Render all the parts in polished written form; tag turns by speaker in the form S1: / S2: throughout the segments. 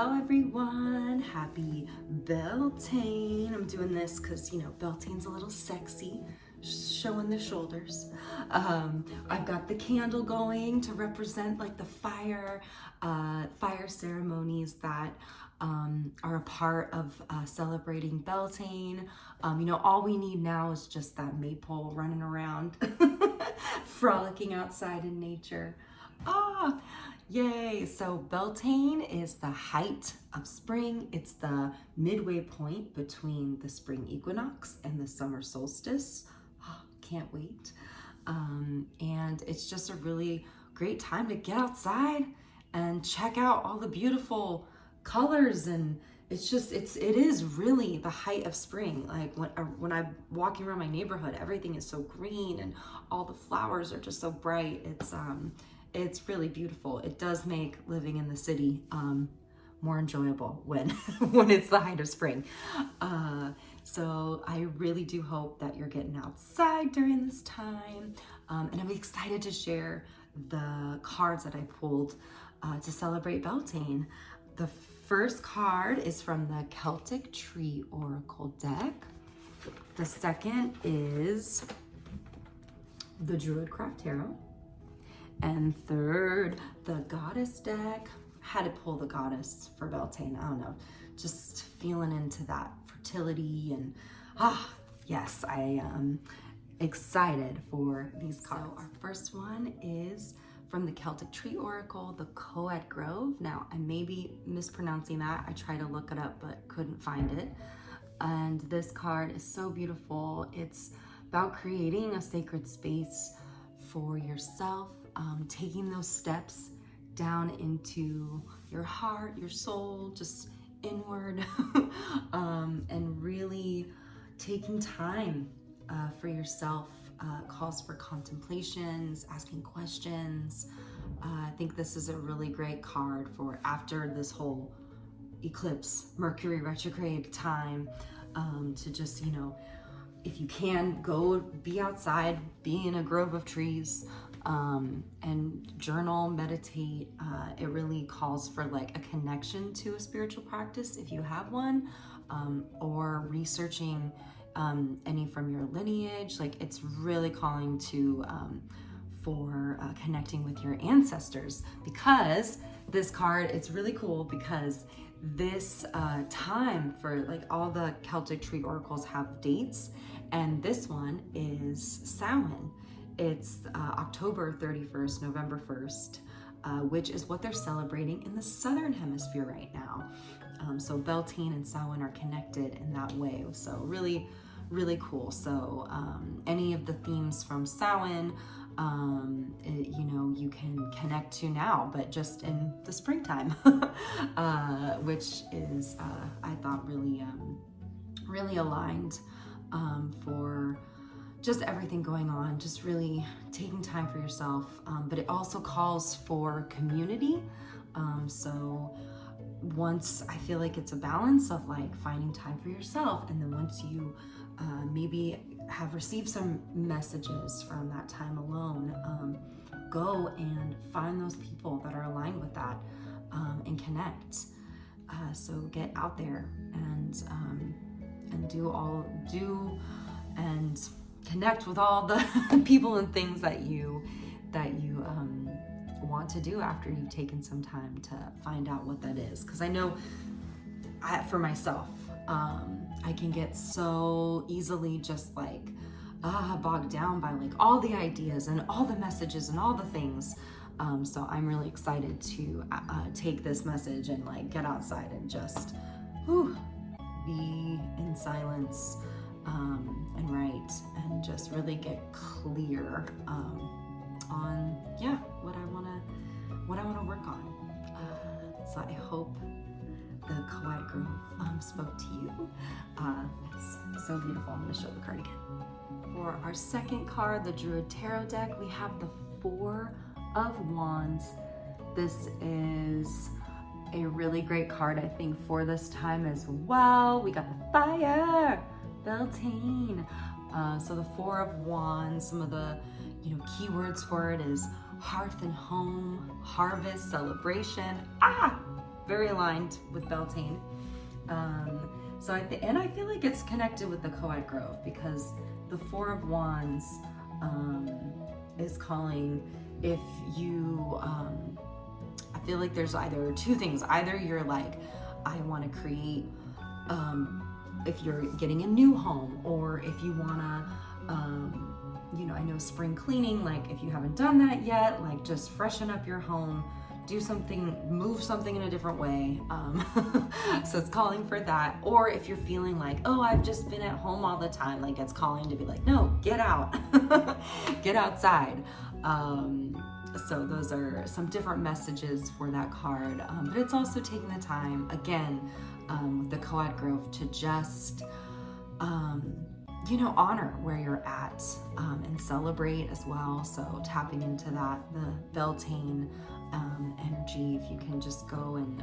S1: Hello everyone, happy Beltane. I'm doing this because, Beltane's a little sexy, showing the shoulders. I've got the candle going to represent like the fire ceremonies that are a part of celebrating Beltane. All we need now is just that maypole running around, frolicking outside in nature. Yay! So Beltane is the height of spring. It's the midway point between the Spring Equinox and the Summer Solstice. Can't wait. And it's just a really great time to get outside and check out all the beautiful colors, and it is really the height of spring. Like when I'm walking around my neighborhood, everything is so green and all the flowers are just so bright. It's really beautiful. It does make living in the city more enjoyable when when it's the height of spring. So I really do hope that you're getting outside during this time. And I'm excited to share the cards that I pulled to celebrate Beltane. The first card is from the Celtic Tree Oracle deck. The second is the Druidcraft Tarot. And third, the Goddess deck. Had to pull the Goddess for Beltane. I don't know, just feeling into that fertility and yes, I am excited for these cards. So our first one is from the Celtic Tree Oracle, the Coed Grove. Now, I may be mispronouncing that. I tried to look it up, but couldn't find it. And this card is so beautiful. It's about creating a sacred space for yourself, taking those steps down into your heart, your soul, just inward, and really taking time for yourself. Calls for contemplations, asking questions. I think this is a really great card for after this whole eclipse, Mercury retrograde time, to just, if you can, go be outside, be in a grove of trees, and journal, meditate. It really calls for like a connection to a spiritual practice if you have one, or researching any from your lineage. Like it's really calling to for connecting with your ancestors, because this card, it's really cool because this time for like all the Celtic Tree Oracles have dates, and this one is Samhain. It's October 31st, November 1st, which is what they're celebrating in the Southern Hemisphere right now. So Beltane and Samhain are connected in that way. So really, really cool. So any of the themes from Samhain, you can connect to now, but just in the springtime, which is, I thought, really aligned for just everything going on, just really taking time for yourself. But it also calls for community. So once, I feel like it's a balance of like finding time for yourself, and then once you maybe have received some messages from that time alone, go and find those people that are aligned with that, and connect. So get out there and do and connect with all the people and things that you want to do after you've taken some time to find out what that is. Because I know for myself, I can get so easily just like bogged down by like all the ideas and all the messages and all the things. So I'm really excited to take this message and like get outside and just be in silence, and write, and just really get clear on what I want to work on. So I hope the Coed Grove spoke to you. It's so beautiful. I'm going to show the card again. For our second card, the Druid Tarot deck, we have the Four of Wands. This is a really great card, I think, for this time as well. We got the fire, Beltane. So the Four of Wands, some of the keywords for it is hearth and home, harvest, celebration. very aligned with Beltane. So I feel like it's connected with the Coed Grove, because the Four of Wands is calling, if you, I feel like there's either two things. Either you're like, I want to create, if you're getting a new home, or if you want to, you know, I know spring cleaning, like if you haven't done that yet, like just freshen up your home, do something, move something in a different way. So it's calling for that. Or if you're feeling like, oh, I've just been at home all the time, like it's calling to be like, no, get out, get outside. So those are some different messages for that card. But it's also taking the time, again, with the Coed Grove, to just, you know, honor where you're at, and celebrate as well. So tapping into that, the Beltane energy, if you can just go and,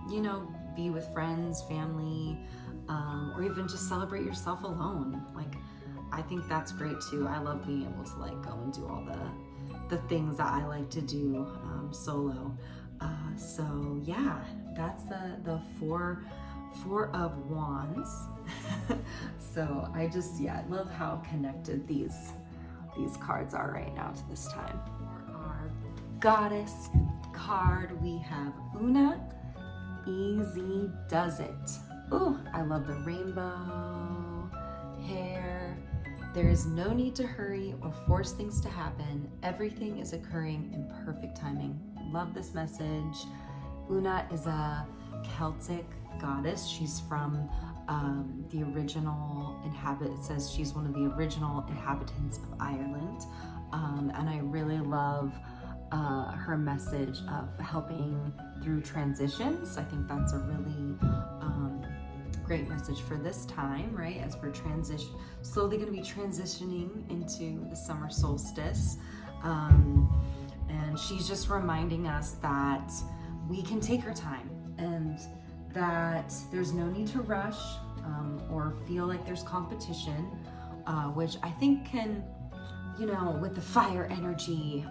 S1: you know, be with friends, family, or even just celebrate yourself alone. Like, I think that's great too. I love being able to like go and do all the things that I like to do solo. So yeah, that's the four of Wands. So I just, yeah, I love how connected these cards are right now to this time. For our Goddess card, we have Una, Easy Does It. Ooh, I love the rainbow hair. There is no need to hurry or force things to happen. Everything is occurring in perfect timing. Love this message. Una is a Celtic goddess. She's from the original it says she's one of the original inhabitants of Ireland. And I really love her message of helping through transitions. I think that's a really great message for this time, right? As we're slowly going to be transitioning into the summer solstice. And she's just reminding us that we can take our time, and that there's no need to rush or feel like there's competition, which I think can, you know, with the fire energy,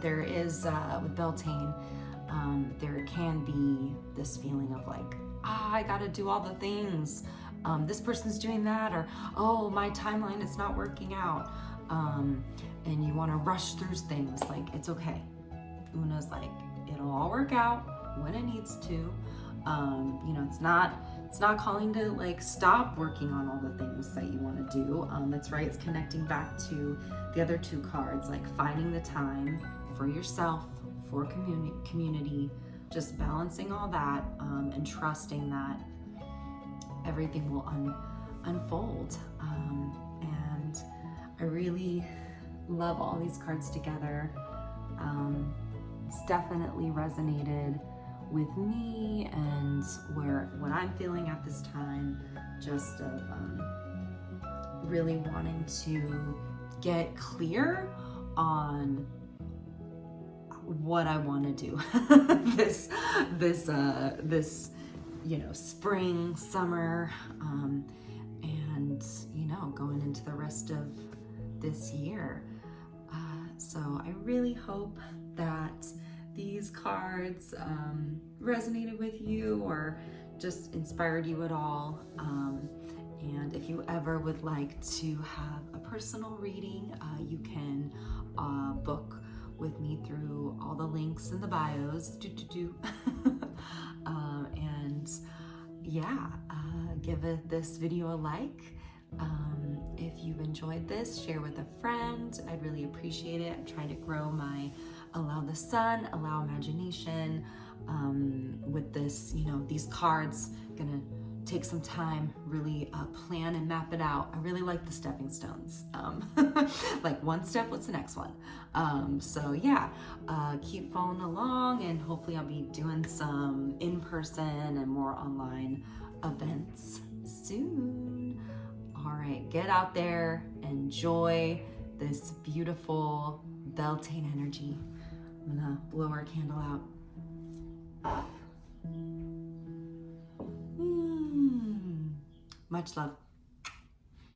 S1: there is, with Beltane, there can be this feeling of like, I gotta do all the things. This person's doing that, or, oh, my timeline is not working out. And you wanna rush through things. Like, it's okay. Una's like, it'll all work out when it needs to. You know, it's not calling to like stop working on all the things that you want to do. That's right. It's connecting back to the other two cards, like finding the time for yourself, for community, just balancing all that, and trusting that everything will unfold. And I really love all these cards together. It's definitely resonated with me and what I'm feeling at this time, just of really wanting to get clear on what I want to do this you know, spring, summer, and you know, going into the rest of this year. So I really hope that these cards resonated with you or just inspired you at all. And if you ever would like to have a personal reading, you can book with me through all the links in the bios. And yeah, give this video a like. If you enjoyed this, share with a friend. I'd really appreciate it. I'm trying to grow my Allow the Sun, Allow Imagination with this, you know, these cards. Gonna take some time, really plan and map it out. I really like the stepping stones. Like one step, what's the next one? So yeah, keep following along, and hopefully I'll be doing some in-person and more online events soon. All right, get out there, enjoy this beautiful Beltane energy. I'm gonna blow our candle out. Much love.